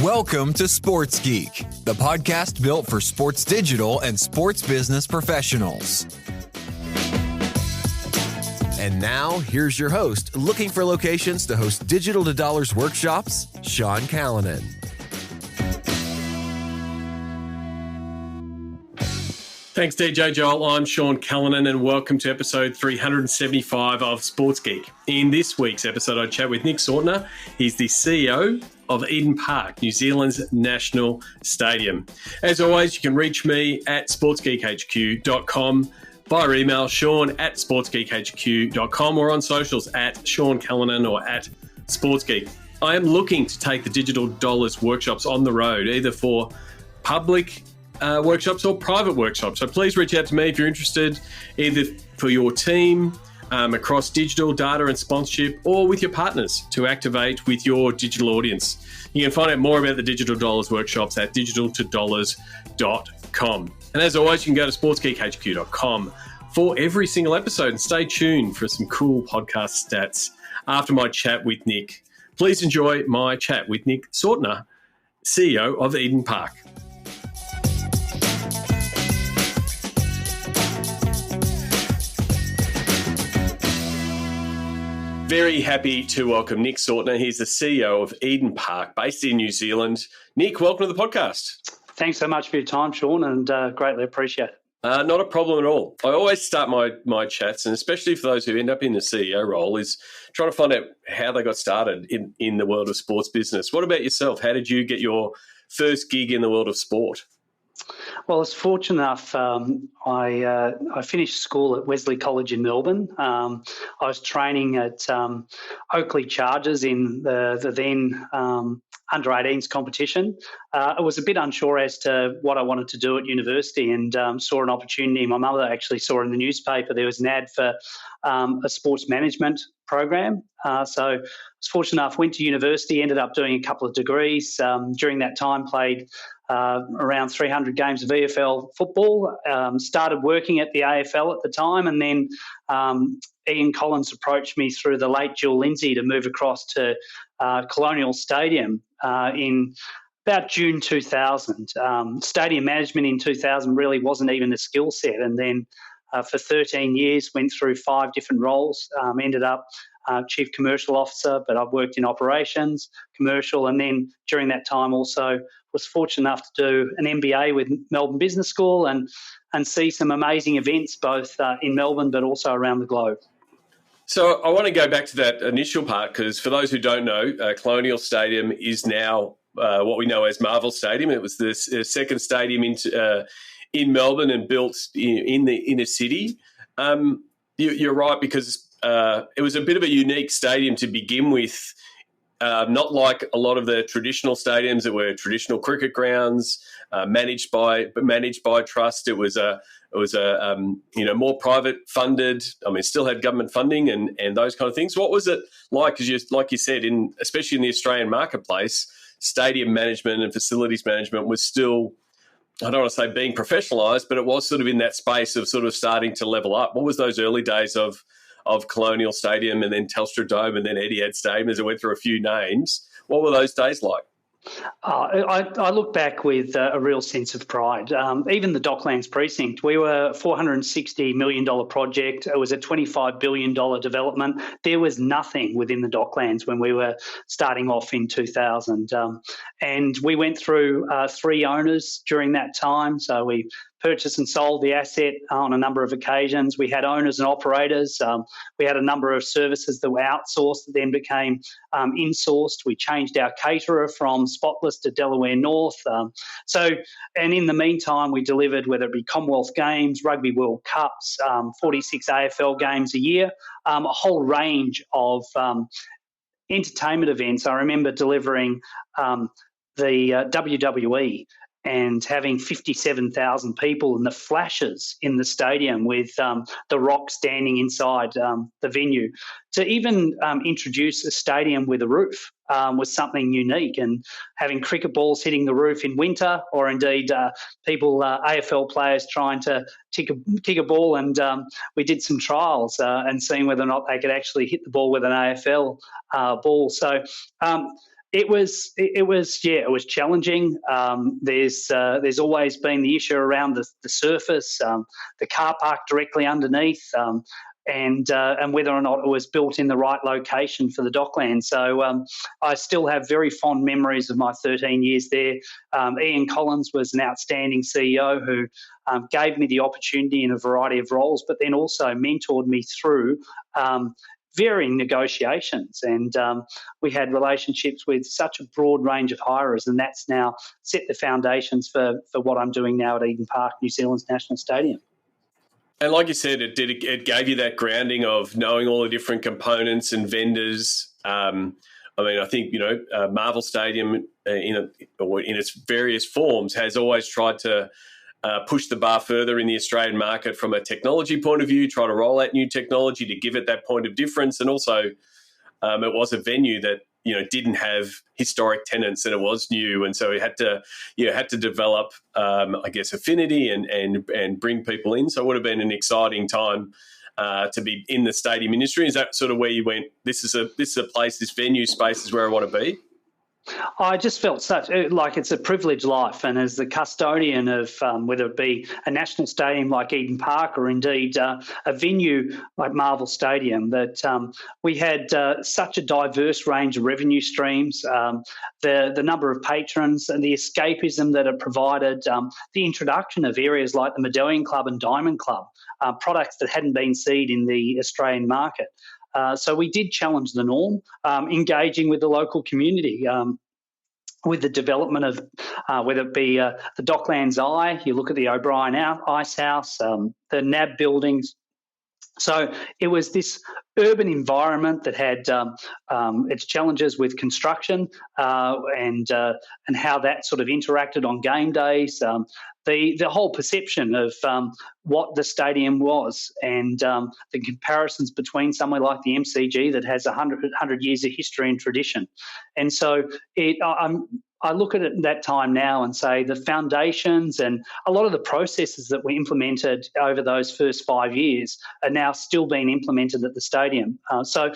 Welcome to Sports Geek, the podcast built for sports digital and sports business professionals. And now, here's your host, looking for locations to host Digital to Dollars workshops, Sean Callanan. Thanks, DJ Joel. I'm Sean Callanan, and welcome to episode 375 of Sports Geek. In this week's episode, I chat with Nick Sautner. He's the CEO of Eden Park, New Zealand's national stadium. As always, you can reach me at sportsgeekhq.com, via email, sean@sportsgeekhq.com, or on socials at Sean Callanan or at SportsGeek. I am looking to take the Digital Dollars workshops on the road, either for public workshops or private workshops. So please reach out to me if you're interested, either for your team across digital, data and sponsorship, or with your partners to activate with your digital audience. You can find out more about the Digital Dollars workshops at digitaltodollars.com. And as always, you can go to sportsgeekhq.com for every single episode, and stay tuned for some cool podcast stats after my chat with Nick. Please enjoy my chat with Nick Sautner, CEO of Eden Park. Very happy to welcome Nick Sautner. He's the CEO of Eden Park, based in New Zealand. Nick, welcome to the podcast. Thanks so much for your time, Sean, and greatly appreciate it. Not a problem at all. I always start my chats, and especially for those who end up in the CEO role, is trying to find out how they got started in the world of sports business. What about yourself? How did you get your first gig in the world of sport? Well, I was fortunate enough. I finished school at Wesley College in Melbourne. I was training at Oakley Chargers in the then under-18s competition. I was a bit unsure as to what I wanted to do at university, and saw an opportunity. My mother actually saw in the newspaper there was an ad for a sports management program. So I was fortunate enough, went to university, ended up doing a couple of degrees. During that time, played around 300 games of EFL football, started working at the AFL at the time, and then Ian Collins approached me through the late Jill Lindsay to move across to Colonial Stadium in about June 2000. Stadium management in 2000 really wasn't even a skill set, and then for 13 years went through 5 different roles, ended up Chief Commercial Officer, but I've worked in operations, commercial, and then during that time also was fortunate enough to do an MBA with Melbourne Business School and see some amazing events both in Melbourne but also around the globe. So I want to go back to that initial part, because for those who don't know, Colonial Stadium is now what we know as Marvel Stadium. It was the second stadium in Melbourne and built in the inner city. You're right, because it was a bit of a unique stadium to begin with. Not like a lot of the traditional stadiums that were traditional cricket grounds, managed by trust. It was a more private funded. I mean, still had government funding and those kind of things. What was it like? Because like you said, especially in the Australian marketplace, stadium management and facilities management was still, I don't want to say being professionalised, but it was sort of in that space of sort of starting to level up. What was those early days of Colonial Stadium, and then Telstra Dome, and then Etihad Stadium, as it went through a few names? What were those days like? I look back with a real sense of pride. Even the Docklands precinct, we were a $460 million project. It was a $25 billion development. There was nothing within the Docklands when we were starting off in 2000. And we went through 3 owners during that time. So we purchased and sold the asset on a number of occasions. We had owners and operators. We had a number of services that were outsourced that then became insourced. We changed our caterer from Spotless to Delaware North. And in the meantime, we delivered, whether it be Commonwealth Games, Rugby World Cups, 46 AFL games a year, a whole range of entertainment events. I remember delivering the WWE and having 57,000 people and the flashes in the stadium with The Rock standing inside the venue. To even introduce a stadium with a roof was something unique, and having cricket balls hitting the roof in winter, or indeed AFL players trying to kick a ball, and we did some trials and seeing whether or not they could actually hit the ball with an AFL ball. So It was challenging. There's always been the issue around the surface, the car park directly underneath, and whether or not it was built in the right location for the dockland. So I still have very fond memories of my 13 years there. Ian Collins was an outstanding CEO who gave me the opportunity in a variety of roles, but then also mentored me through varying negotiations. And we had relationships with such a broad range of hirers, and that's now set the foundations for what I'm doing now at Eden Park, New Zealand's national stadium. And like you said, it gave you that grounding of knowing all the different components and vendors. I mean, I think, Marvel Stadium in its various forms has always tried to push the bar further in the Australian market from a technology point of view, try to roll out new technology to give it that point of difference. And also it was a venue that, didn't have historic tenants and it was new. And so it had to develop, affinity and bring people in. So it would have been an exciting time to be in the stadium industry. Is that sort of where you went, this is a place, this venue space is where I want to be? I just felt like it's a privileged life, and as the custodian of whether it be a national stadium like Eden Park or indeed a venue like Marvel Stadium, that we had such a diverse range of revenue streams, the number of patrons and the escapism that it provided, the introduction of areas like the Medallion Club and Diamond Club, products that hadn't been seen in the Australian market. So we did challenge the norm, engaging with the local community, with the development of whether it be the Docklands Eye, you look at the O'Brien Ice House, the NAB buildings. So it was this urban environment that had its challenges with construction and how that sort of interacted on game days. The whole perception of what the stadium was and the comparisons between somewhere like the MCG that has 100 years of history and tradition. And so I look at it at that time now and say the foundations and a lot of the processes that were implemented over those first 5 years are now still being implemented at the stadium. So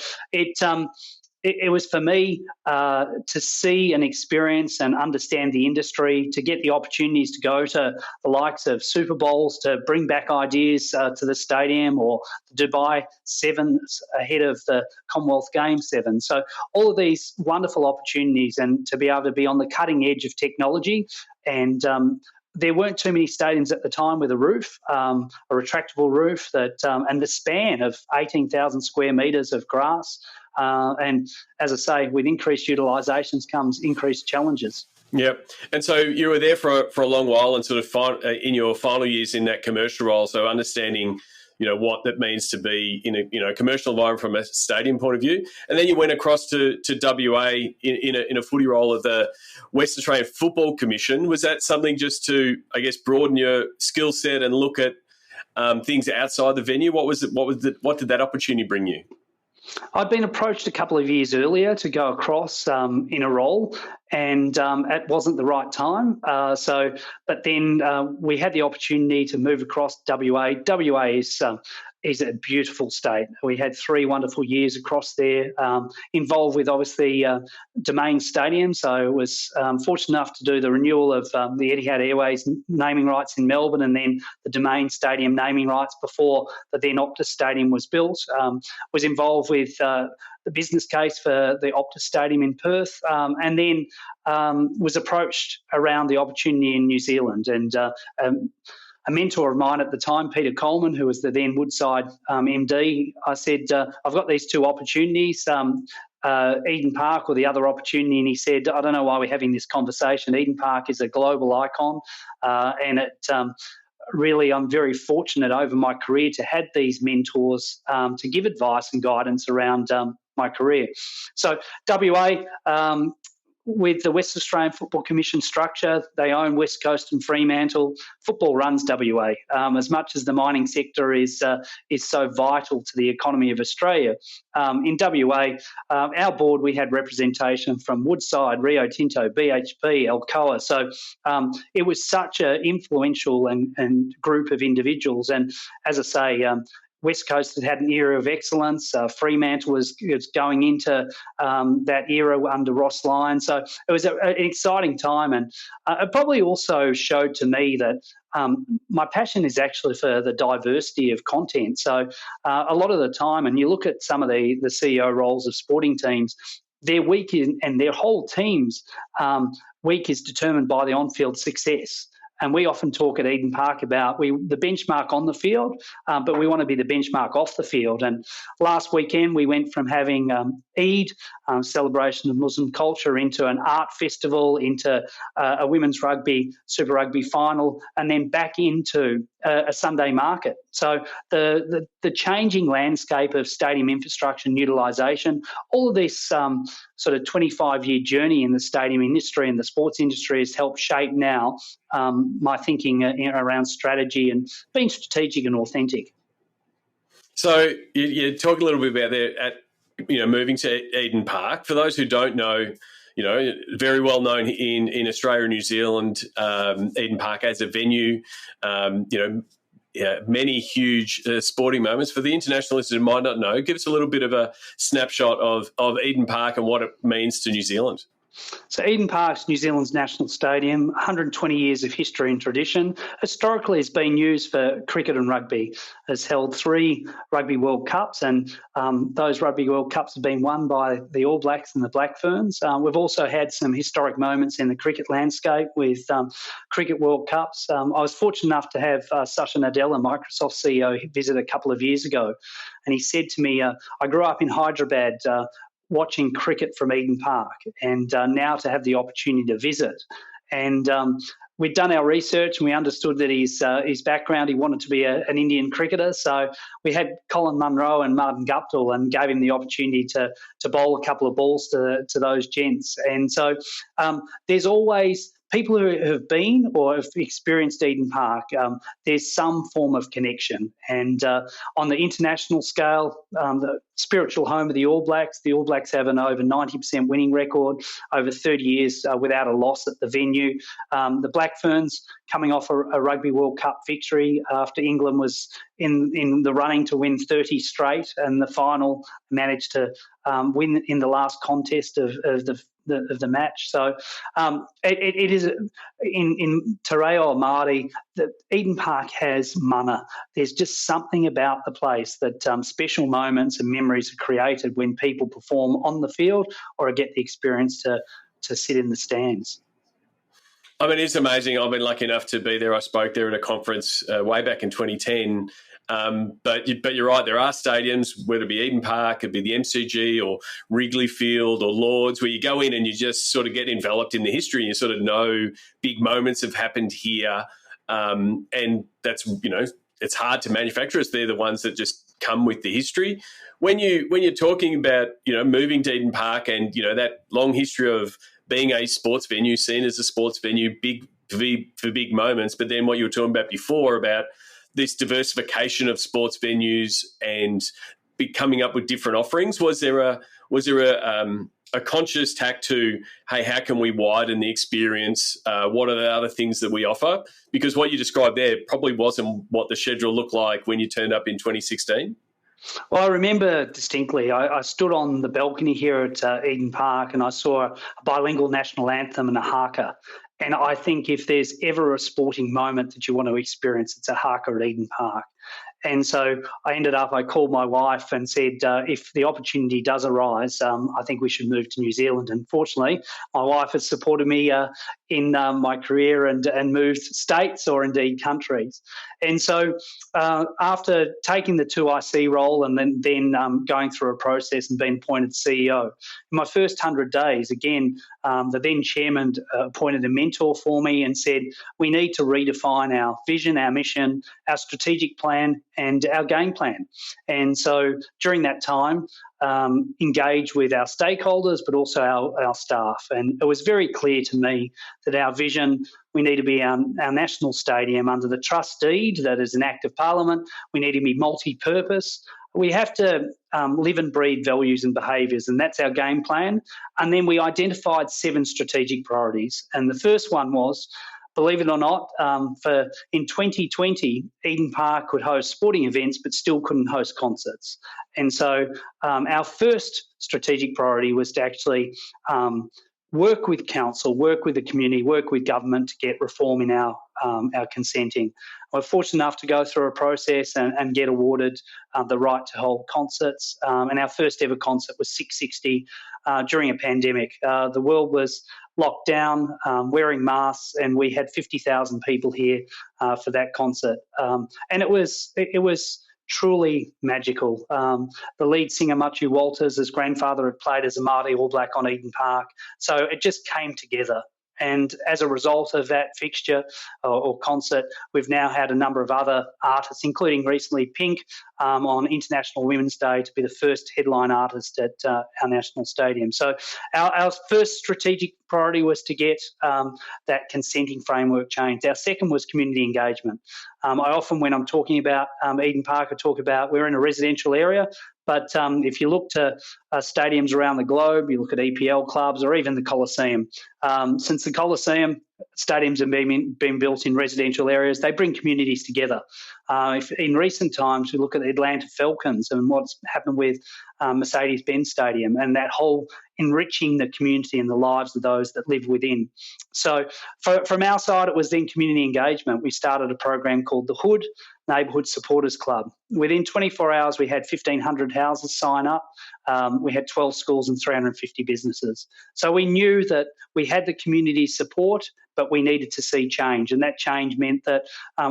it was for me to see and experience and understand the industry, to get the opportunities to go to the likes of Super Bowls, to bring back ideas to the stadium, or the Dubai Sevens ahead of the Commonwealth Games 7. So all of these wonderful opportunities, and to be able to be on the cutting edge of technology. And there weren't too many stadiums at the time with a roof, a retractable roof, and the span of 18,000 square metres of grass. And as I say, with increased utilisations comes increased challenges. Yep. And so you were there for a long while and sort of in your final years in that commercial role, so understanding, what that means to be in a commercial environment from a stadium point of view. And then you went across to WA in a footy role of the Western Australian Football Commission. Was that something just to, I guess, broaden your skill set and look at things outside the venue? What did that opportunity bring you? I'd been approached a couple of years earlier to go across in a role, and it wasn't the right time. But then we had the opportunity to move across WA. WA is a beautiful state. We had 3 wonderful years across there, involved with obviously Domain Stadium. So I was fortunate enough to do the renewal of the Etihad Airways naming rights in Melbourne, and then the Domain Stadium naming rights before the then Optus Stadium was built. Was involved with the business case for the Optus Stadium in Perth, and then was approached around the opportunity in New Zealand. And a mentor of mine at the time, Peter Coleman, who was the then Woodside MD, I said, I've got these 2 opportunities, Eden Park or the other opportunity. And he said, I don't know why we're having this conversation. Eden Park is a global icon, and it really, I'm very fortunate over my career to have these mentors to give advice and guidance around my career. So WA, with the West Australian Football Commission structure, they own West Coast and Fremantle. Football runs WA. As much as the mining sector is so vital to the economy of Australia, in WA, our board, we had representation from Woodside, Rio Tinto, BHP, Alcoa. So it was such an influential and group of individuals. And as I say, West Coast had had an era of excellence. Fremantle was going into that era under Ross Lyon. So it was an exciting time, and it probably also showed to me that my passion is actually for the diversity of content. So a lot of the time, and you look at some of the CEO roles of sporting teams, their week and their whole team's week is determined by the on-field success. And we often talk at Eden Park about the benchmark on the field, but we want to be the benchmark off the field. And last weekend, we went from having Eid, celebration of Muslim culture, into an art festival, into a women's rugby, Super Rugby final, and then back into a Sunday market. So the changing landscape of stadium infrastructure and utilisation, all of this sort of 25-year journey in the stadium industry and the sports industry has helped shape now my thinking around strategy and being strategic and authentic. So you talk a little bit about that, moving to Eden Park. For those who don't know, very well known in Australia and New Zealand, Eden Park as a venue, many huge sporting moments. For the international listeners who might not know, give us a little bit of a snapshot of Eden Park and what it means to New Zealand. So Eden Park's New Zealand's national stadium, 120 years of history and tradition. Historically, it's been used for cricket and rugby. It's held 3 Rugby World Cups, and those Rugby World Cups have been won by the All Blacks and the Black Ferns. We've also had some historic moments in the cricket landscape with Cricket World Cups. I was fortunate enough to have Satya Nadella, Microsoft CEO, visit a couple of years ago, and he said to me, I grew up in Hyderabad, watching cricket from Eden Park, and now to have the opportunity to visit. And we'd done our research and we understood that his background, he wanted to be an Indian cricketer. So we had Colin Munro and Martin Guptill and gave him the opportunity to bowl a couple of balls to those gents. And so there's always people who have been or have experienced Eden Park, there's some form of connection. And on the international scale, the spiritual home of the All Blacks have an over 90% winning record, over 30 years without a loss at the venue. The Black Ferns coming off a Rugby World Cup victory after England was in the running to win 30 straight, and the final managed to win in the last contest of the match. So it is in Te Reo Māori that Eden Park has mana. There's just something about the place that special moments and memories are created when people perform on the field or get the experience to sit in the stands. I mean, it's amazing. I've been lucky enough to be there. I spoke there at a conference way back in 2010. But you're right, there are stadiums, whether it be Eden Park, it be the MCG or Wrigley Field or Lords, where you go in and you just sort of get enveloped in the history and you sort of know big moments have happened here. And that's, it's hard to manufacture. They're the ones that just come with the history. When you're talking about, moving to Eden Park and, that long history of being a sports venue, seen as a sports venue, big for big moments, but then what you were talking about before about this diversification of sports venues and coming up with different offerings, was there a conscious tack to, hey, how can we widen the experience? What are the other things that we offer? Because what you described there probably wasn't what the schedule looked like when you turned up in 2016. Well, I remember distinctly, I stood on the balcony here at Eden Park and I saw a bilingual national anthem and a haka. And I think if there's ever a sporting moment that you want to experience, it's a haka at Eden Park. And so I called my wife and said, if the opportunity does arise, I think we should move to New Zealand. And fortunately, my wife has supported me in my career and moved states or indeed countries. And so after taking the 2IC role and then going through a process and being appointed CEO, in my first 100 days, again, the then chairman appointed a mentor for me and said, we need to redefine our vision, our mission, our strategic plan and our game plan. And so during that time, engage with our stakeholders, but also our staff. And it was very clear to me that our vision, we need to be our national stadium under the trust deed, that is an act of parliament. We need to be multi-purpose. We have to live and breed values and behaviours, and that's our game plan. And then we identified 7 strategic priorities. And the first one was believe it or not, in 2020, Eden Park could host sporting events but still couldn't host concerts. And so our first strategic priority was to actually work with council, work with the community, work with government to get reform in our consenting. We're fortunate enough to go through a process and get awarded the right to hold concerts. And our first ever concert was 660 during a pandemic. The world was locked down, wearing masks, and we had 50,000 people here for that concert. And it was truly magical. The lead singer, Machu Walters, his grandfather had played as a Māori All Black on Eden Park. So it just came together. And as a result of that fixture or concert, we've now had a number of other artists, including recently Pink on International Women's Day, to be the first headline artist at our national stadium. So our first strategic priority was to get that consenting framework changed. Our second was community engagement. I often, when I'm talking about Eden Park, I talk about we're in a residential area. But if you look to stadiums around the globe, you look at EPL clubs or even the Coliseum. Since the Coliseum, stadiums have been built in residential areas. They bring communities together. If in recent times, we look at the Atlanta Falcons and what's happened with Mercedes-Benz Stadium and that whole enriching the community and the lives of those that live within. So from our side, it was then community engagement. We started a program called the Hood, Neighbourhood Supporters Club. Within 24 hours, we had 1,500 houses sign up. We had 12 schools and 350 businesses. So we knew that we had the community support, but we needed to see change. And that change meant that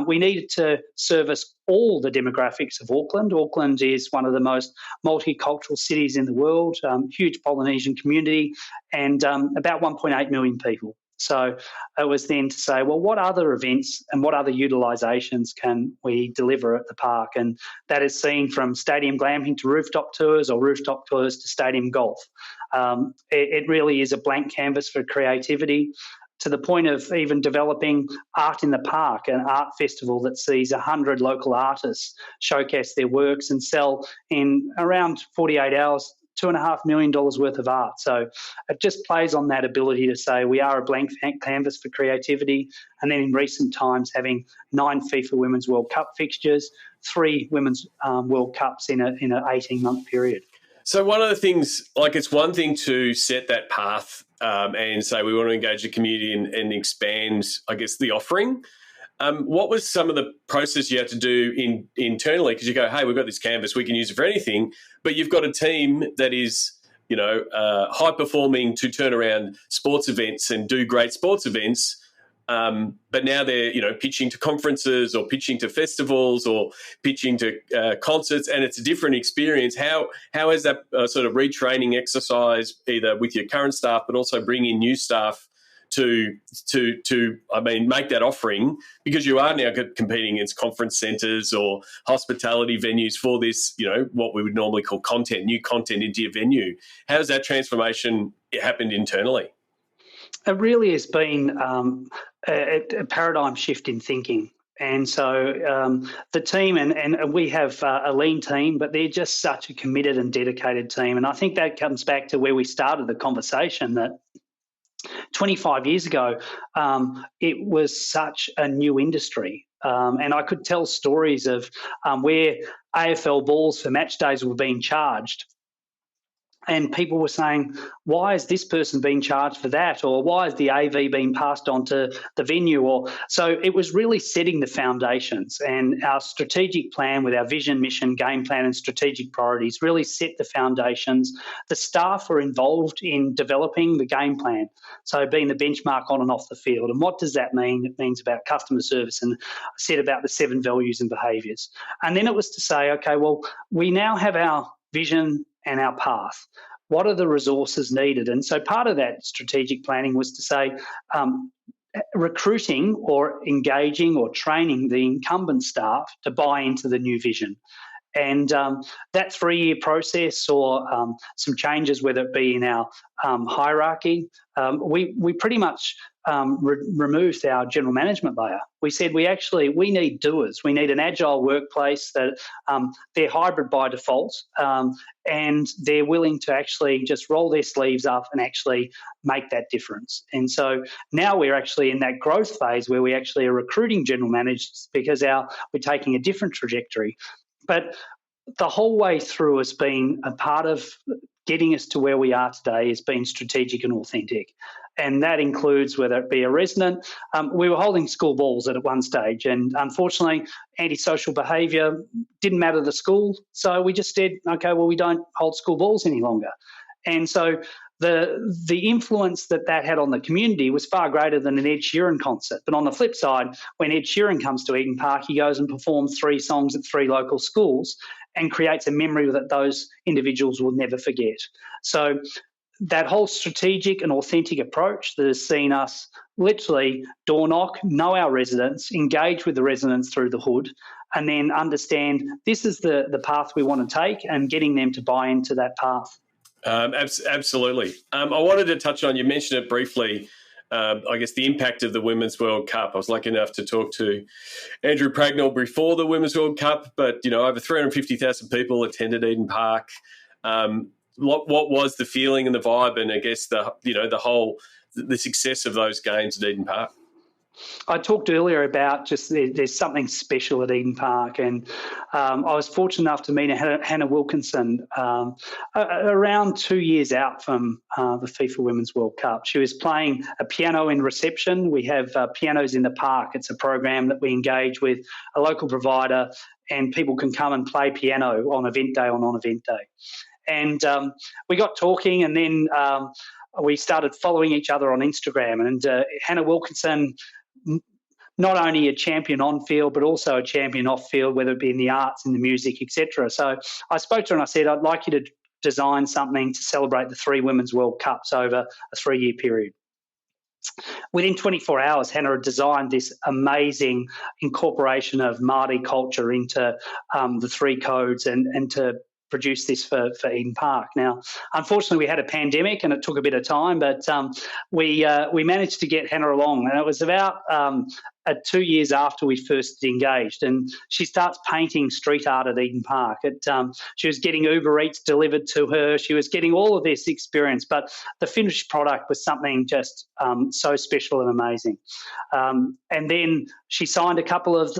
we needed to service all the demographics of Auckland. Auckland is one of the most multicultural cities in the world, huge Polynesian community, and about 1.8 million people. So it was then to say, well, what other events and what other utilisations can we deliver at the park? And that is seen from stadium glamping to rooftop tours or rooftop tours to stadium golf. It really is a blank canvas for creativity, to the point of even developing Art in the Park, an art festival that sees 100 local artists showcase their works and sell in around 48 hours $2.5 million worth of art. So it just plays on that ability to say we are a blank canvas for creativity. And then in recent times, having 9 FIFA Women's World Cup fixtures, 3 Women's World Cups in an 18-month period. So one of the things, like it's one thing to set that path and say we want to engage the community and expand, I guess, the offering. What was some of the process you had to do internally? Because you go, hey, we've got this canvas, we can use it for anything, but you've got a team that is, high performing to turn around sports events and do great sports events. But now they're, pitching to conferences or pitching to festivals or pitching to concerts, and it's a different experience. How has that sort of retraining exercise, either with your current staff, but also bring in new staff to make that offering, because you are now competing against conference centres or hospitality venues for this, what we would normally call new content into your venue. How has that transformation happened internally? It really has been a paradigm shift in thinking. And so the team, and we have a lean team, but they're just such a committed and dedicated team. And I think that comes back to where we started the conversation, that 25 years ago, it was such a new industry. And I could tell stories of where AFL balls for match days were being charged. And people were saying, why is this person being charged for that? Or why is the AV being passed on to the venue? So it was really setting the foundations, and our strategic plan with our vision, mission, game plan and strategic priorities really set the foundations. The staff were involved in developing the game plan, so being the benchmark on and off the field. And what does that mean? It means about customer service, and I said about the 7 values and behaviours. And then it was to say, okay, well, we now have our vision and our path. What are the resources needed? And so part of that strategic planning was to say recruiting or engaging or training the incumbent staff to buy into the new vision. And that 3-year process saw some changes, whether it be in our hierarchy. We pretty much removed our general management layer. We said we need doers. We need an agile workplace that they're hybrid by default, and they're willing to actually just roll their sleeves up and actually make that difference. And so now we're actually in that growth phase where we actually are recruiting general managers because we're taking a different trajectory. But the whole way through has been a part of getting us to where we are today has been strategic and authentic. And that includes whether it be a resident. We were holding school balls at one stage, and unfortunately, antisocial behaviour didn't matter to the school. So we just said, okay, well, we don't hold school balls any longer. And so the influence that had on the community was far greater than an Ed Sheeran concert. But on the flip side, when Ed Sheeran comes to Eden Park, he goes and performs 3 songs at 3 local schools and creates a memory that those individuals will never forget. So that whole strategic and authentic approach that has seen us literally door knock, know our residents, engage with the residents through the hood, and then understand this is the path we want to take and getting them to buy into that path. Absolutely. I wanted to touch on, you mentioned it briefly, I guess the impact of the Women's World Cup. I was lucky enough to talk to Andrew Pragnell before the Women's World Cup, but, over 350,000 people attended Eden Park. What was the feeling and the vibe, and I guess the success of those games at Eden Park? I talked earlier about just there's something special at Eden Park, and I was fortunate enough to meet Hannah Wilkinson around 2 years out from the FIFA Women's World Cup. She was playing a piano in reception. We have Pianos in the Park. It's a program that we engage with a local provider, and people can come and play piano on event day or non-event day. And we got talking, and then we started following each other on Instagram. And Hannah Wilkinson, not only a champion on field, but also a champion off field, whether it be in the arts, in the music, etc. So I spoke to her and I said, I'd like you to design something to celebrate the 3 Women's World Cups over a 3-year period. Within 24 hours, Hannah had designed this amazing incorporation of Māori culture into the 3 codes and to produce this for Eden Park. Now, unfortunately, we had a pandemic and it took a bit of time, but we managed to get Hannah along, and it was about 2 years after we first engaged, and she starts painting street art at Eden Park. She was getting Uber Eats delivered to her. She was getting all of this experience, but the finished product was something just so special and amazing. And then she signed a couple of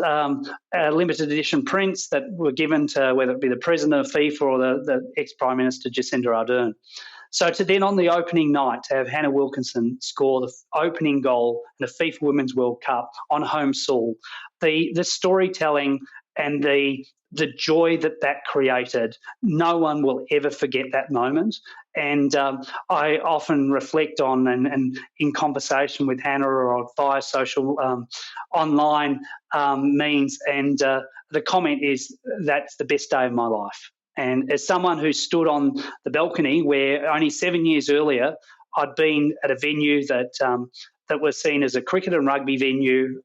limited edition prints that were given to whether it be the president of FIFA or the ex-Prime Minister Jacinda Ardern. So to then on the opening night to have Hannah Wilkinson score the opening goal in the FIFA Women's World Cup on home soil, the storytelling and the joy that created, no one will ever forget that moment. And I often reflect on and in conversation with Hannah or via social online means, and the comment is, that's the best day of my life. And as someone who stood on the balcony where only 7 years earlier I'd been at a venue that was seen as a cricket and rugby venue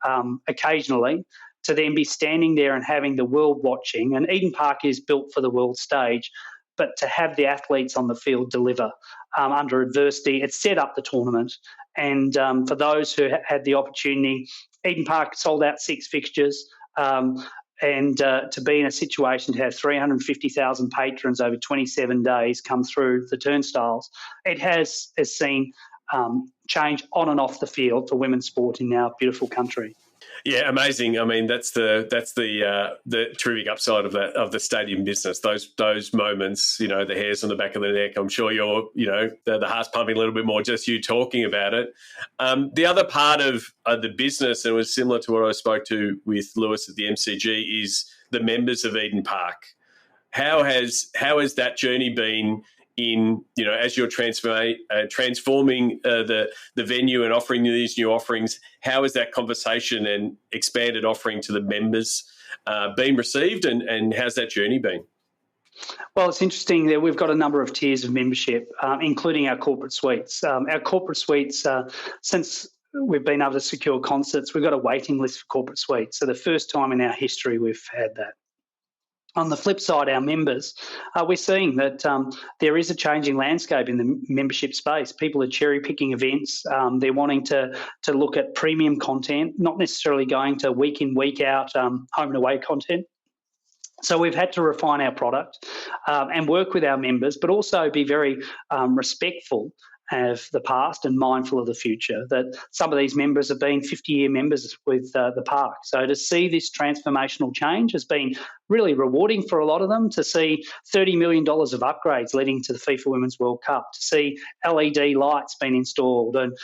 occasionally, to then be standing there and having the world watching, and Eden Park is built for the world stage, but to have the athletes on the field deliver under adversity, it set up the tournament. And for those who had the opportunity, Eden Park sold out 6 fixtures. And to be in a situation to have 350,000 patrons over 27 days come through the turnstiles, it has seen change on and off the field for women's sport in our beautiful country. Yeah, amazing. I mean, that's the terrific upside of the stadium business. Those moments, the hairs on the back of the neck. I'm sure you're, the heart's pumping a little bit more just you talking about it. The other part of the business, and it was similar to what I spoke to with Lewis at the MCG, is the members of Eden Park. How has that journey been in, as you're transforming the venue and offering these new offerings? How has that conversation and expanded offering to the members been received, and how's that journey been? Well, it's interesting that we've got a number of tiers of membership, including our corporate suites. Our corporate suites, since we've been able to secure concerts, we've got a waiting list for corporate suites. So the first time in our history we've had that. On the flip side, our members, we're seeing that there is a changing landscape in the membership space. People are cherry picking events. They're wanting to look at premium content, not necessarily going to week in, week out home and away content. So we've had to refine our product and work with our members, but also be very respectful of the past and mindful of the future. That some of these members have been 50-year members with the park. So to see this transformational change has been really rewarding for a lot of them, to see $30 million of upgrades leading to the FIFA Women's World Cup, to see LED lights being installed and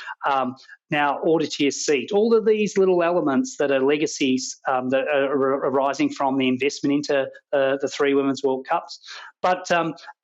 now order-tier seat, all of these little elements that are legacies that are arising from the investment into the 3 Women's World Cups. But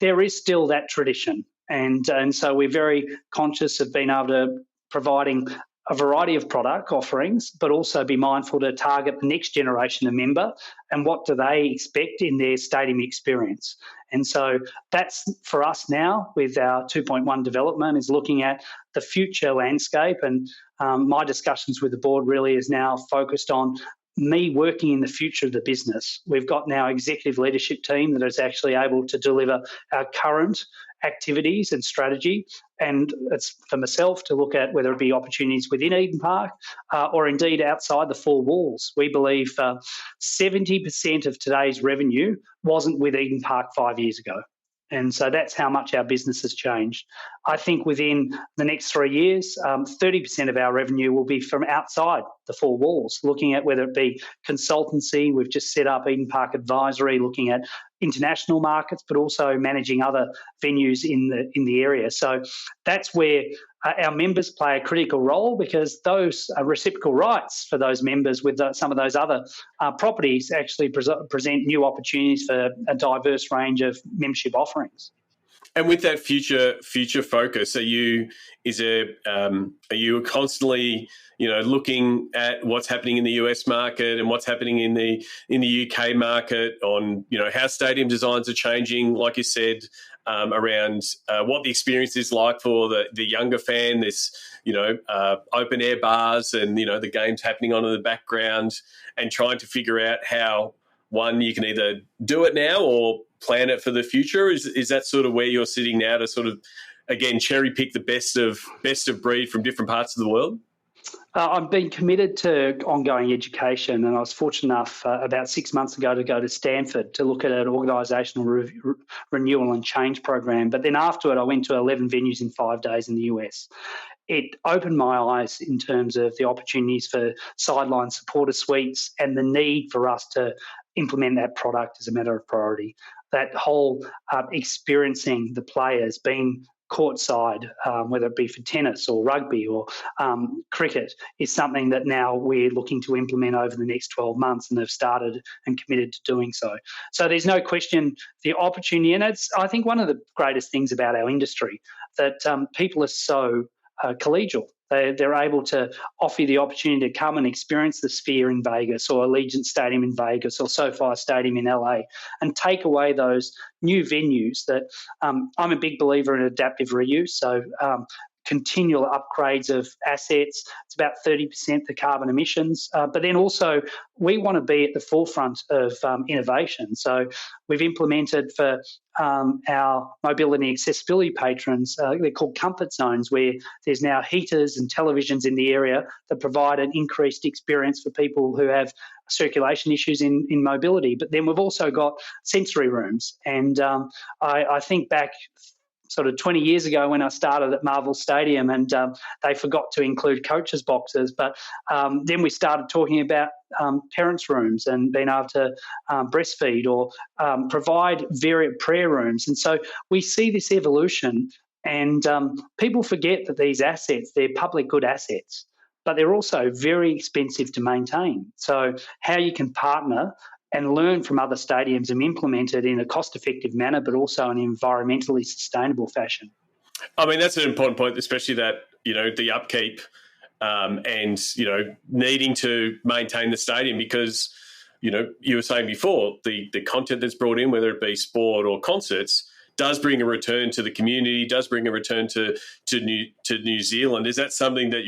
there is still that tradition. And so we're very conscious of being able to providing a variety of product offerings, but also be mindful to target the next generation of member and what do they expect in their stadium experience. And so that's for us now with our 2.1 development is looking at the future landscape. And my discussions with the board really is now focused on me working in the future of the business. We've got now executive leadership team that is actually able to deliver our current activities and strategy. And it's for myself to look at whether it be opportunities within Eden Park or indeed outside the 4 walls. We believe 70% of today's revenue wasn't with Eden Park 5 years ago. And so that's how much our business has changed. I think within the next 3 years, 30% of our revenue will be from outside the 4 walls, looking at whether it be consultancy. We've just set up Eden Park Advisory, looking at international markets, but also managing other venues in the area. So that's where our members play a critical role, because those reciprocal rights for those members with some of those other properties actually present new opportunities for a diverse range of membership offerings. And with that future focus, are you constantly looking at what's happening in the US market and what's happening in the UK market on how stadium designs are changing, like you said, around what the experience is like for the younger fan, this open air bars and the games happening on in the background, and trying to figure out how one you can either do it now or plan it for the future? Is that sort of where you're sitting now to sort of again cherry pick the best of breed from different parts of the world? I've been committed to ongoing education, and I was fortunate enough about 6 months ago to go to Stanford to look at an organisational renewal and change program. But then after it, I went to 11 venues in 5 days in the US. It opened my eyes in terms of the opportunities for sideline supporter suites and the need for us to implement that product as a matter of priority. That whole experiencing the players being courtside, whether it be for tennis or rugby or cricket, is something that now we're looking to implement over the next 12 months and have started and committed to doing so. So there's no question the opportunity, and it's, I think, one of the greatest things about our industry, that people are so collegial. They're able to offer you the opportunity to come and experience the Sphere in Vegas or Allegiant Stadium in Vegas or SoFi Stadium in LA and take away those new venues that I'm a big believer in adaptive reuse. So continual upgrades of assets. It's about 30% the carbon emissions. But then also we want to be at the forefront of innovation. So we've implemented for our mobility and accessibility patrons, they're called comfort zones, where there's now heaters and televisions in the area that provide an increased experience for people who have circulation issues in mobility. But then we've also got sensory rooms. And I think back sort of 20 years ago when I started at Marvel Stadium, and they forgot to include coaches' boxes. But then we started talking about parents' rooms and being able to breastfeed or provide various prayer rooms. And so we see this evolution, and people forget that these assets, they're public good assets, but they're also very expensive to maintain. So how you can partner and learn from other stadiums and implement it in a cost-effective manner, but also in an environmentally sustainable fashion. I mean, that's an important point, especially that, the upkeep and, needing to maintain the stadium, because, you were saying before, the content that's brought in, whether it be sport or concerts, does bring a return to the community, does bring a return to New Zealand. Is that something that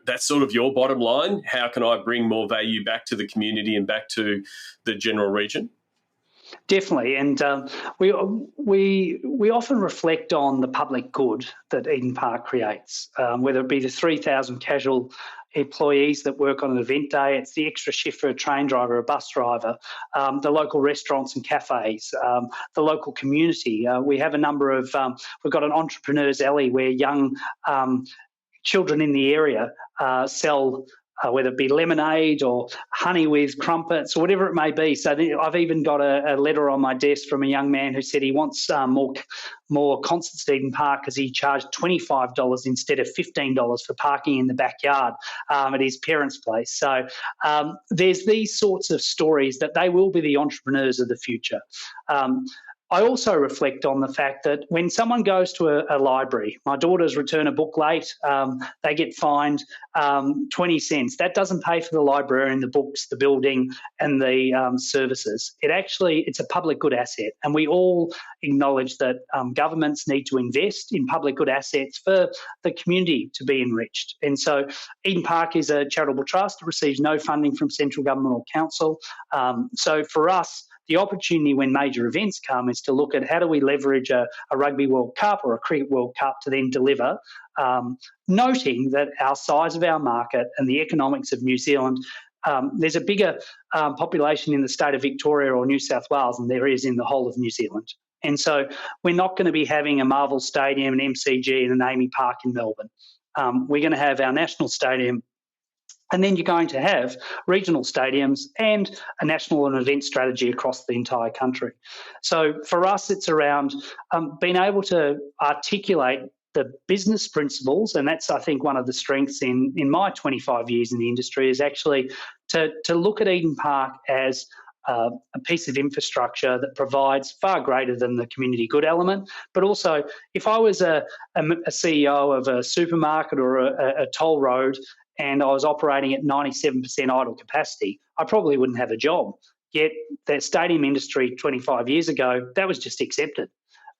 that's sort of your bottom line? How can I bring more value back to the community and back to the general region? Definitely, and we often reflect on the public good that Eden Park creates, whether it be the 3,000 casual employees that work on an event day, it's the extra shift for a train driver, a bus driver, the local restaurants and cafes, the local community. We have a number of, we've got an entrepreneurs alley where young children in the area sell whether it be lemonade or honey with crumpets or whatever it may be. So I've even got a letter on my desk from a young man who said he wants more concerts at Eden Park because he charged $25 instead of $15 for parking in the backyard at his parents' place. So there's these sorts of stories that they will be the entrepreneurs of the future. I also reflect on the fact that when someone goes to a library, my daughters return a book late, they get fined 20 cents. That doesn't pay for the librarian, the books, the building and the services. It's a public good asset, and we all acknowledge that governments need to invest in public good assets for the community to be enriched. And so Eden Park is a charitable trust. It receives no funding from central government or council. So for us, the opportunity when major events come is to look at how do we leverage a Rugby World Cup or a Cricket World Cup to then deliver, noting that our size of our market and the economics of New Zealand, there's a bigger population in the state of Victoria or New South Wales than there is in the whole of New Zealand. And so we're not going to be having a Marvel Stadium, an MCG and an Amy Park in Melbourne. We're going to have our national stadium, and then you're going to have regional stadiums and a national and event strategy across the entire country. So for us, it's around being able to articulate the business principles, and that's, I think, one of the strengths in my 25 years in the industry is actually to look at Eden Park as a piece of infrastructure that provides far greater than the community good element. But also, if I was a CEO of a supermarket or a toll road and I was operating at 97% idle capacity, I probably wouldn't have a job. Yet the stadium industry 25 years ago, that was just accepted.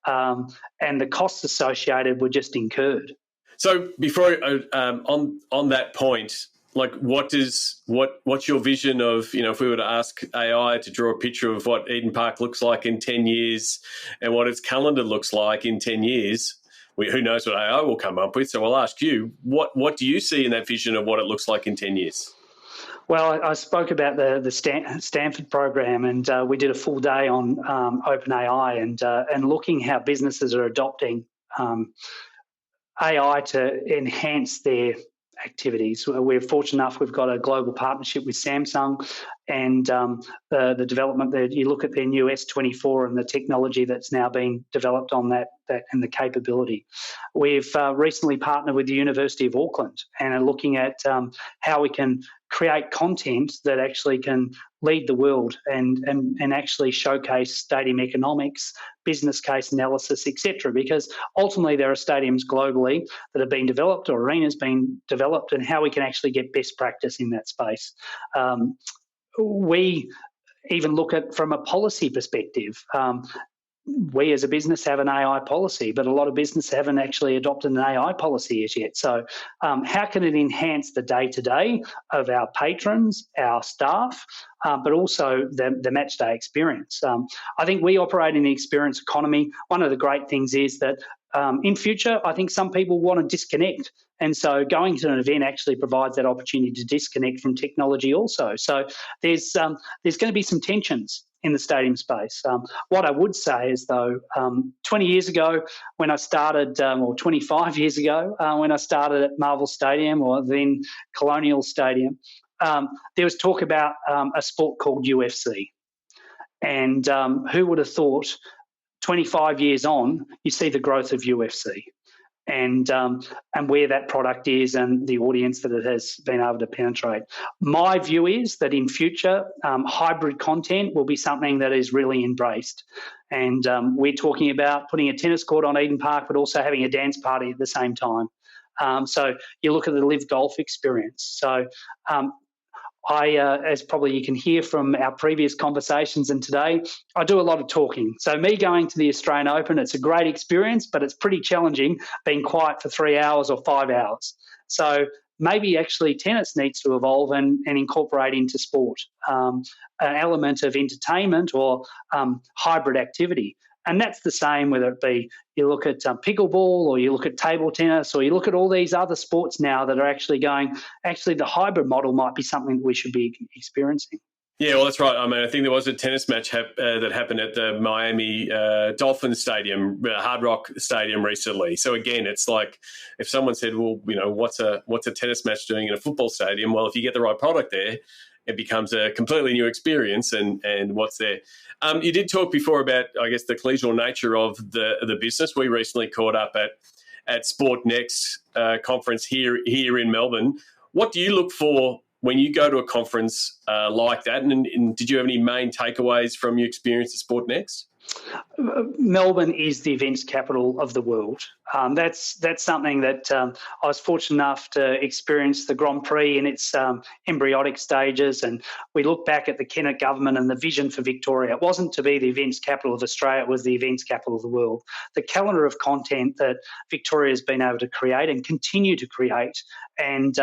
And the costs associated were just incurred. So before on that point, like what's your vision of, if we were to ask AI to draw a picture of what Eden Park looks like in 10 years and what its calendar looks like in 10 years, who knows what AI will come up with? So I'll ask you, what do you see in that vision of what it looks like in 10 years? Well, I spoke about the Stanford program, and we did a full day on OpenAI and looking how businesses are adopting AI to enhance their activities. We're fortunate enough we've got a global partnership with Samsung, and the development that you look at their new S24 and the technology that's now being developed on that and the capability. We've recently partnered with the University of Auckland and are looking at how we can create content that actually can lead the world and actually showcase stadium economics, business case analysis, etc. Because ultimately there are stadiums globally that have been developed or arenas being developed, and how we can actually get best practice in that space. We even look at from a policy perspective. We as a business have an AI policy, but a lot of businesses haven't actually adopted an AI policy as yet. So how can it enhance the day-to-day of our patrons, our staff, but also the match day experience? I think we operate in the experience economy. One of the great things is that in future, I think some people want to disconnect. And so going to an event actually provides that opportunity to disconnect from technology also. So there's going to be some tensions in the stadium space. What I would say is, though, 20 years ago when I started, or 25 years ago when I started at Marvel Stadium or then Colonial Stadium, there was talk about a sport called UFC. And who would have thought 25 years on, you see the growth of UFC and where that product is and the audience that it has been able to penetrate. My view is that in future, hybrid content will be something that is really embraced. And we're talking about putting a tennis court on Eden Park, but also having a dance party at the same time. So you look at the live golf experience. So as probably you can hear from our previous conversations and today, I do a lot of talking. So me going to the Australian Open, it's a great experience, but it's pretty challenging being quiet for 3 hours or 5 hours. So maybe actually tennis needs to evolve and incorporate into sport an element of entertainment or hybrid activity. And that's the same whether it be you look at pickleball or you look at table tennis or you look at all these other sports now that are actually the hybrid model might be something that we should be experiencing. Yeah, well, that's right. I mean, I think there was a tennis match that happened at the Miami Dolphins Stadium, Hard Rock Stadium recently. So again, it's like if someone said, well, what's a tennis match doing in a football stadium? Well, if you get the right product there, it becomes a completely new experience and what's there. You did talk before about, I guess, the collegial nature of the business. We recently caught up at Sport Next conference here in Melbourne. What do you look for when you go to a conference like that? And did you have any main takeaways from your experience at Sport Next? Melbourne is the events capital of the world. That's something that I was fortunate enough to experience the Grand Prix in its embryonic stages, and we look back at the Kennett government and the vision for Victoria. It wasn't to be the events capital of Australia, it was the events capital of the world. The calendar of content that Victoria has been able to create and continue to create, and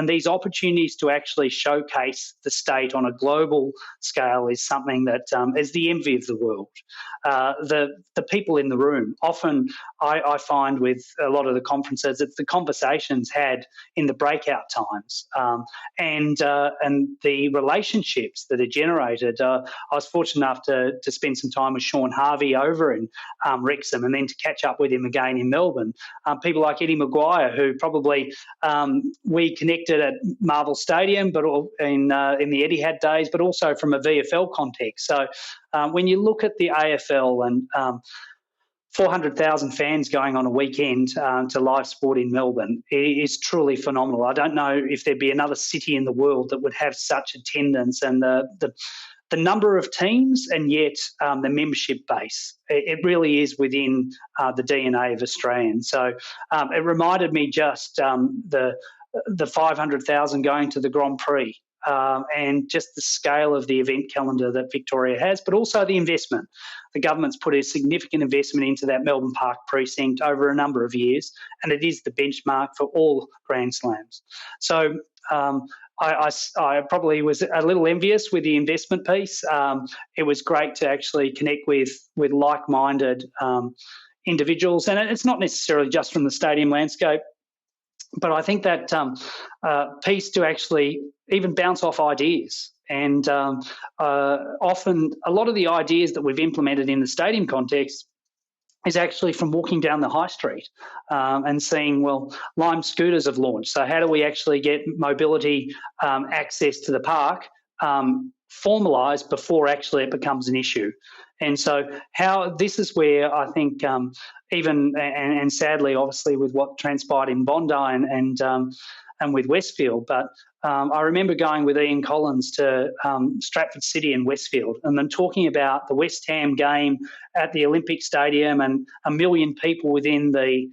these opportunities to actually showcase the state on a global scale is something that is the envy of the world. The people in the room, often I find with a lot of the conferences, it's the conversations had in the breakout times and the relationships that are generated. I was fortunate enough to spend some time with Sean Harvey over in Wrexham and then to catch up with him again in Melbourne. People like Eddie Maguire, who probably we connected at Marvel Stadium, but in the Etihad days, but also from a VFL context. So when you look at the AFL and 400,000 fans going on a weekend to live sport in Melbourne, it is truly phenomenal. I don't know if there'd be another city in the world that would have such attendance and the number of teams and yet the membership base. It really is within the DNA of Australians. So it reminded me just the 500,000 going to the Grand Prix. And just the scale of the event calendar that Victoria has, but also the investment. The government's put a significant investment into that Melbourne Park precinct over a number of years, and it is the benchmark for all Grand Slams. So I probably was a little envious with the investment piece. It was great to actually connect with like-minded individuals, and it's not necessarily just from the stadium landscape. But I think that piece to actually even bounce off ideas. And often a lot of the ideas that we've implemented in the stadium context is actually from walking down the high street and seeing, well, Lime scooters have launched. So how do we actually get mobility access to the park formalised before actually it becomes an issue? And so this is where I think even and sadly, obviously, with what transpired in Bondi and with Westfield, but I remember going with Ian Collins to Stratford City and Westfield and then talking about the West Ham game at the Olympic Stadium and 1 million people within the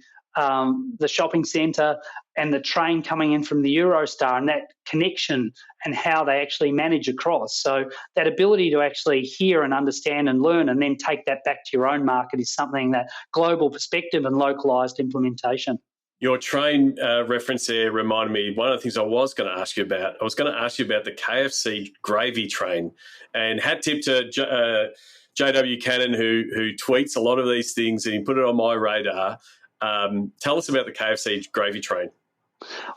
shopping centre and the train coming in from the Eurostar and that connection and how they actually manage across. So that ability to actually hear and understand and learn and then take that back to your own market is something that global perspective and localised implementation. Your train reference there reminded me one of the things I was going to ask you about. I was going to ask you about the KFC gravy train, and hat tip to JW Cannon who tweets a lot of these things and he put it on my radar. Tell us about the KFC gravy train.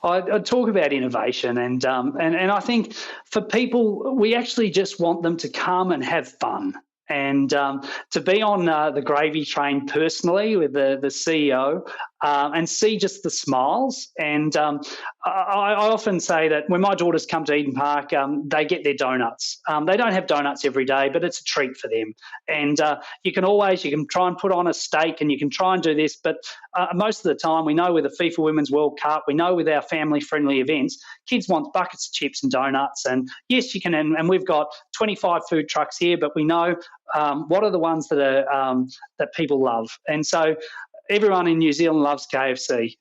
I talk about innovation and I think for people, we actually just want them to come and have fun. And to be on the gravy train personally with the CEO and see just the smiles. And I often say that when my daughters come to Eden Park, they get their donuts. They don't have donuts every day, but it's a treat for them. And you can try and put on a steak and you can try and do this, but most of the time we know with the FIFA Women's World Cup, we know with our family-friendly events, kids want buckets of chips and donuts. And yes, you can, and we've got 25 food trucks here, but we know what are the ones that are that people love. And so everyone in New Zealand loves KFC.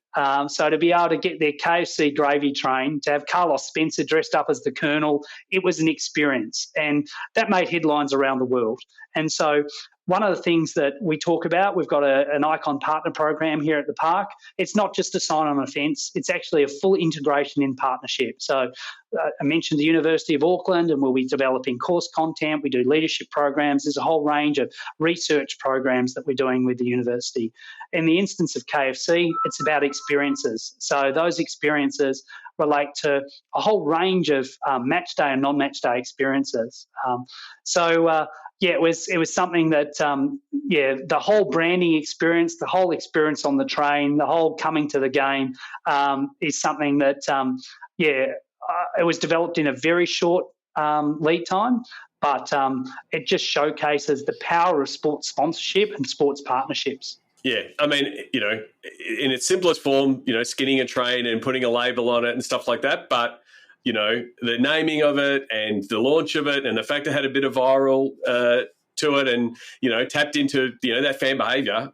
So to be able to get their KFC gravy train, to have Carlos Spencer dressed up as the Colonel, it was an experience. And that made headlines around the world. And so one of the things that we talk about, we've got an Icon partner program here at the park. It's not just a sign on a fence, it's actually a full integration in partnership. So I mentioned the University of Auckland, and we'll be developing course content. We do leadership programs. There's a whole range of research programs that we're doing with the university. In the instance of KFC, it's about experiences. So those experiences relate to a whole range of match day and non-match day experiences. It was something that, the whole branding experience, the whole experience on the train, the whole coming to the game is something that, it was developed in a very short lead time, but it just showcases the power of sports sponsorship and sports partnerships. Yeah, I mean, in its simplest form, skinning a train and putting a label on it and stuff like that. But, the naming of it and the launch of it and the fact it had a bit of viral to it and, tapped into, that fan behaviour,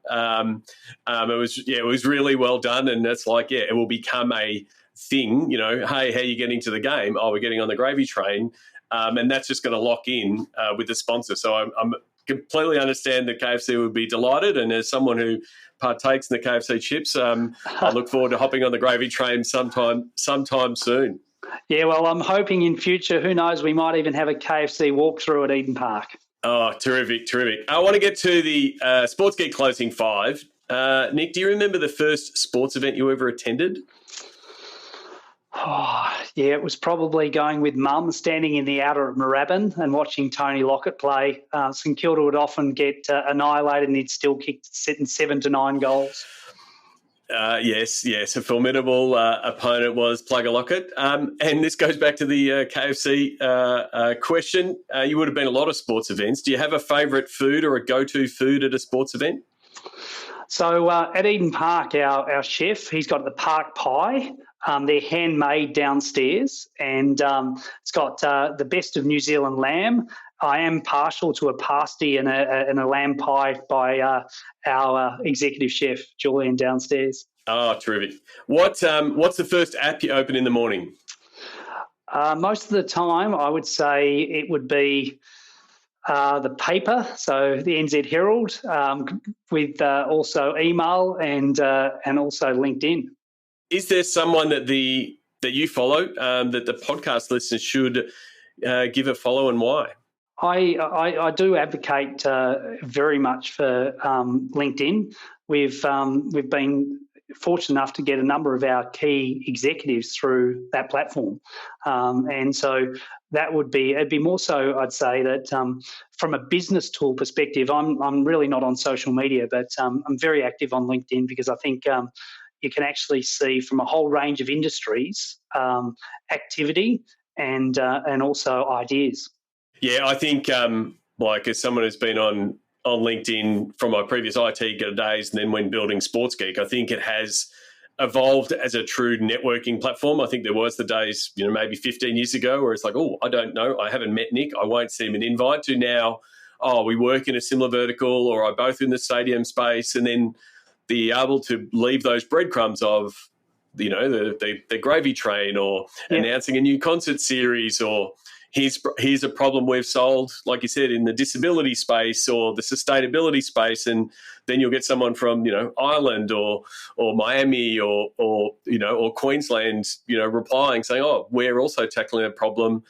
it was really well done. And that's like, it will become a thing, hey, how are you getting to the game? Oh, we're getting on the gravy train. And that's just going to lock in with the sponsor. So I'm completely understand that KFC would be delighted, and as someone who partakes in the KFC chips, I look forward to hopping on the gravy train sometime soon. Yeah, well, I'm hoping in future, who knows, we might even have a KFC walkthrough at Eden Park. Oh, terrific. I want to get to the Sports Geek Closing 5. Nick, do you remember the first sports event you ever attended? Oh, yeah, it was probably going with Mum, standing in the outer at Moorabbin and watching Tony Lockett play. St Kilda would often get annihilated, and he'd still kick 7 to 9 goals. Yes, a formidable opponent was Plugger Lockett. And this goes back to the KFC question. You would have been a lot of sports events. Do you have a favourite food or a go-to food at a sports event? So at Eden Park, our chef, he's got the park pie. They're handmade downstairs, and it's got the best of New Zealand lamb. I am partial to a pasty and a lamb pie by our executive chef, Julian, downstairs. Oh, terrific. What's the first app you open in the morning? Most of the time, I would say it would be the paper, so the NZ Herald, with also email and also LinkedIn. Is there someone that you follow that the podcast listeners should give a follow, and why? I do advocate very much for LinkedIn. We've been fortunate enough to get a number of our key executives through that platform, and so it'd be more so, I'd say, that from a business tool perspective, I'm really not on social media, but I'm very active on LinkedIn because I think you can actually see from a whole range of industries activity and also ideas. Yeah, I think as someone who's been on LinkedIn from my previous IT days and then when building Sports Geek, I think it has evolved as a true networking platform. I think there was the days, maybe 15 years ago where it's like, oh, I don't know, I haven't met Nick, I won't send him an invite, to now, oh, we work in a similar vertical or are both in the stadium space, and then be able to leave those breadcrumbs of, the gravy train or announcing a new concert series, or here's a problem we've solved, like you said, in the disability space or the sustainability space, and then you'll get someone from Ireland or Miami or Queensland replying saying, oh, we're also tackling a problem.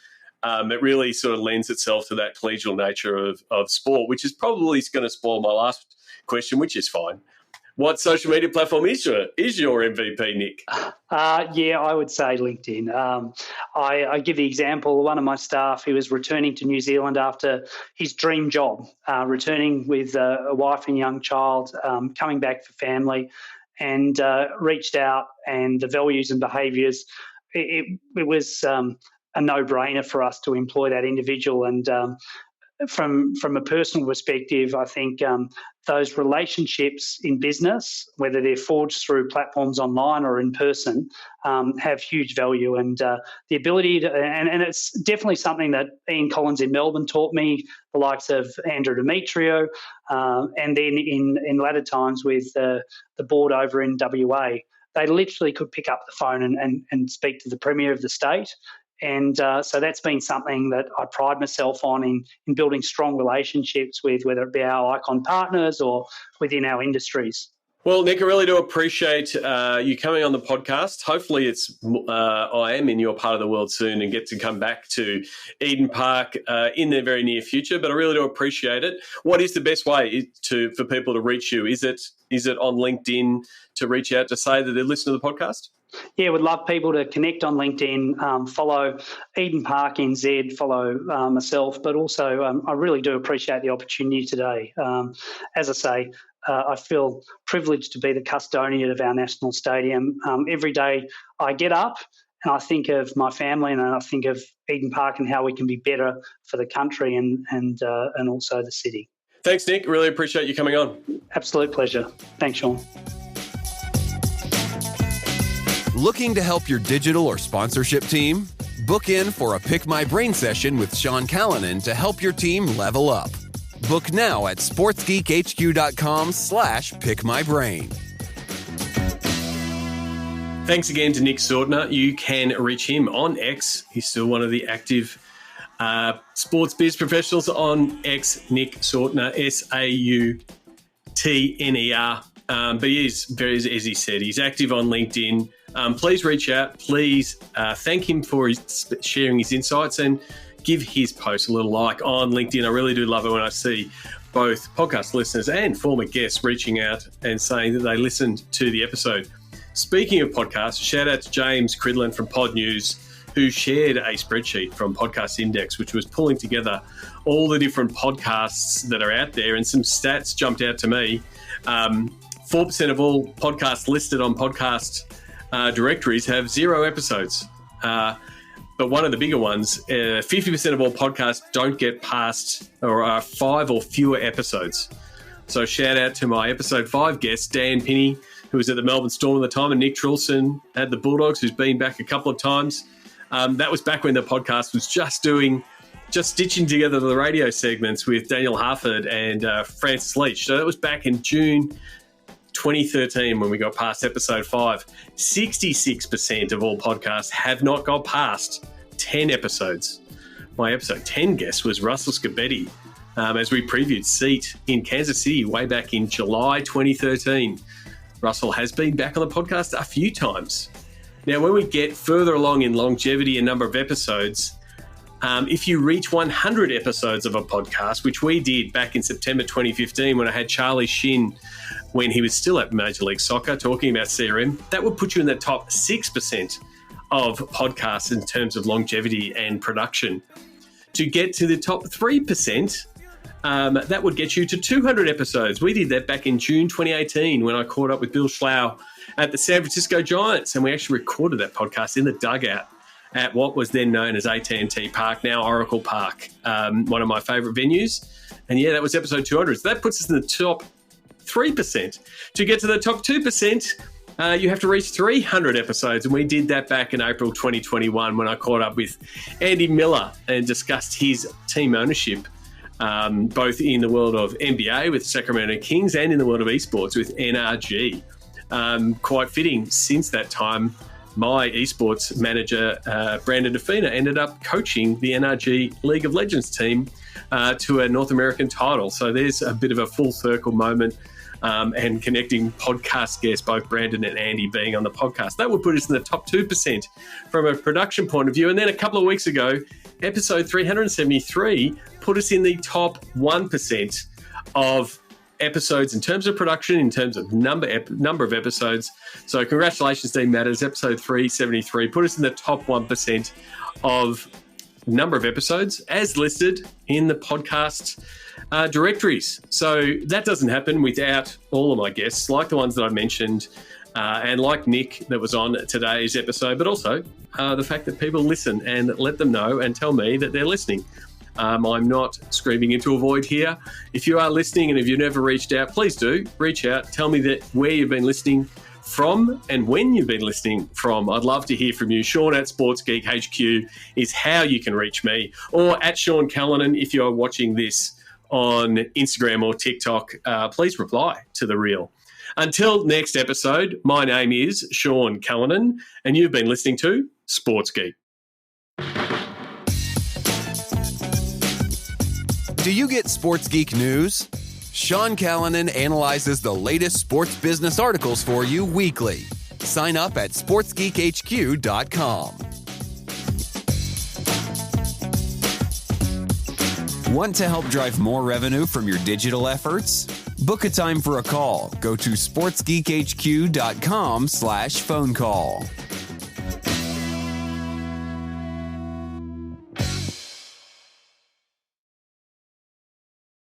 It really sort of lends itself to that collegial nature of sport, which is probably going to spoil my last question, which is fine. What social media platform is your MVP, Nick? I would say LinkedIn. I give the example, one of my staff who was returning to New Zealand after his dream job, returning with a wife and young child, coming back for family, and reached out, and the values and behaviours, it was a no-brainer for us to employ that individual. And from a personal perspective, I think those relationships in business, whether they're forged through platforms online or in person, have huge value. And the ability to, and it's definitely something that Ian Collins in Melbourne taught me, the likes of Andrew Demetrio, and then in latter times with the board over in WA, they literally could pick up the phone and speak to the Premier of the state. And so that's been something that I pride myself on in building strong relationships with, whether it be our icon partners or within our industries. Well, Nick, I really do appreciate you coming on the podcast. Hopefully I am in your part of the world soon and get to come back to Eden Park in the very near future, but I really do appreciate it. What is the best way for people to reach you? Is it on LinkedIn to reach out to say that they listen to the podcast? Yeah, would love people to connect on LinkedIn, follow Eden Park NZ, follow myself, but also I really do appreciate the opportunity today. As I say, I feel privileged to be the custodian of our national stadium. Every day I get up and I think of my family and I think of Eden Park and how we can be better for the country and also the city. Thanks, Nick. Really appreciate you coming on. Absolute pleasure. Thanks, Sean. Looking to help your digital or sponsorship team? Book in for a Pick My Brain session with Sean Callanan to help your team level up. Book now at sportsgeekhq.com/pickmybrain. Thanks again to Nick Sautner. You can reach him on X. He's still one of the active sports biz professionals on X, Nick Sautner, Sautner. But he is very, as he said, he's active on LinkedIn. Please reach out. Please thank him for sharing his insights and give his post a little like on LinkedIn. I really do love it when I see both podcast listeners and former guests reaching out and saying that they listened to the episode. Speaking of podcasts, shout out to James Cridland from Pod News, who shared a spreadsheet from Podcast Index, which was pulling together all the different podcasts that are out there, and some stats jumped out to me. 4% of all podcasts listed on podcast directories have 0 episodes. But one of the bigger ones, 50% of all podcasts don't get past or are 5 or fewer episodes. So shout out to my episode 5 guest, Dan Pinney, who was at the Melbourne Storm at the time, and Nick Trilson at the Bulldogs, who's been back a couple of times. That was back when the podcast was just stitching together the radio segments with Daniel Harford and Francis Leach. So that was back in June 2013 when we got past episode 5. 66% of all podcasts have not got past 10 episodes. My episode 10 guest was Russell Scabetti, as we previewed Seat in Kansas City way back in July 2013. Russell has been back on the podcast a few times. Now, when we get further along in longevity and number of episodes, if you reach 100 episodes of a podcast, which we did back in September 2015 when I had Charlie Shin when he was still at Major League Soccer talking about CRM, that would put you in the top 6% of podcasts in terms of longevity and production. To get to the top 3%, that would get you to 200 episodes. We did that back in June 2018 when I caught up with Bill Schlau at the San Francisco Giants, and we actually recorded that podcast in the dugout at what was then known as AT&T Park, now Oracle Park, one of my favourite venues. And yeah, that was episode 200. So that puts us in the top 3%. To get to the top 2%, you have to reach 300 episodes. And we did that back in April 2021 when I caught up with Andy Miller and discussed his team ownership, both in the world of NBA with Sacramento Kings and in the world of esports with NRG. Quite fitting, since that time, my esports manager, Brandon Defina, ended up coaching the NRG League of Legends team to a North American title. So there's a bit of a full circle moment and connecting podcast guests, both Brandon and Andy being on the podcast. That would put us in the top 2% from a production point of view. And then a couple of weeks ago, episode 373 put us in the top 1% of episodes in terms of production, in terms of number of episodes. So congratulations, Dean Matters. Episode 373 put us in the top 1% of number of episodes as listed in the podcast directories. So that doesn't happen without all of my guests, like the ones that I mentioned, and like Nick that was on today's episode, but also the fact that people listen and let them know and tell me that they're listening. I'm not screaming into a void here. If you are listening and if you've never reached out, please do reach out. Tell me that where you've been listening from and when you've been listening from. I'd love to hear from you. Sean at Sports Geek HQ is how you can reach me, or at Sean Callanan if you're watching this on Instagram or TikTok. Please reply to the reel. Until next episode, my name is Sean Callanan and you've been listening to Sports Geek. Do you get Sports Geek news? Sean Callanan analyzes the latest sports business articles for you weekly. Sign up at sportsgeekhq.com. Want to help drive more revenue from your digital efforts? Book a time for a call. Go to sportsgeekhq.com/phone call.